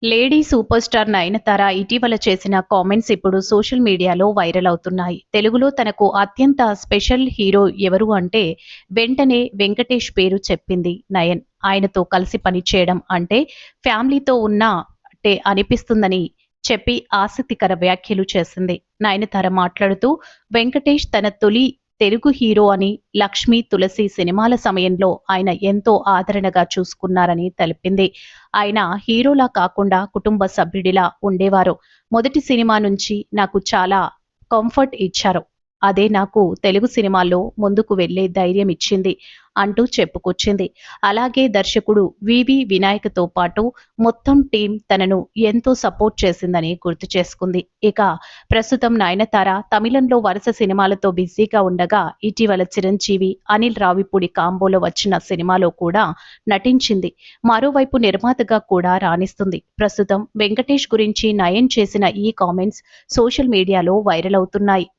Lady super star Nayanthara ఇటీవల చేసిన comments ఇప్పుడు సోషల్ మీడియాలో వైరల్ అవుతున్నాయి. తెలుగులో తనకు అత్యంత స్పెషల్ హీరో ఎవరు అంటే వెంటనే వెంకటేష్ పేరు చెప్పింది నయన్. ఆయనతో కలిసి పనిచేయడం అంటే ఫ్యామిలీతో ఉన్నట్టే అనిపిస్తుందని చెప్పి ఆసక్తికర వ్యాఖ్యలు చేసింది. నయనతార మాట్లాడుతూ వెంకటేష్ తన తొలి తెలుగు హీరో అని, లక్ష్మి, తులసి సినిమాల సమయంలో ఆయన ఎంతో ఆదరణగా చూసుకున్నారని తెలిపింది. ఆయన హీరోలా కాకుండా కుటుంబ సభ్యుడిలా ఉండేవారు. మొదటి సినిమా నుంచి నాకు చాలా కంఫర్ట్ ఇచ్చారు. అదే నాకు తెలుగు సినిమాల్లో ముందుకు వెళ్ళే ధైర్యం ఇచ్చింది అంటూ చెప్పుకొచ్చింది. అలాగే దర్శకుడు వివి వినాయక్‌తో పాటు మొత్తం టీమ్ తనను ఎంతో సపోర్ట్ చేసిందని గుర్తు చేసుకుంది. ఇక ప్రస్తుతం నయనతార తమిళంలో వరుస సినిమాలతో బిజీగా ఉండగా ఇటీవల చిరంజీవి, అనిల్ రావిపూడి కాంబోలో వచ్చిన సినిమాలో కూడా నటించింది. మరోవైపు నిర్మాతగా కూడా రాణిస్తుంది. ప్రస్తుతం వెంకటేష్ గురించి నయన్ చేసిన ఈ కామెంట్స్ సోషల్ మీడియాలో వైరల్ అవుతున్నాయి.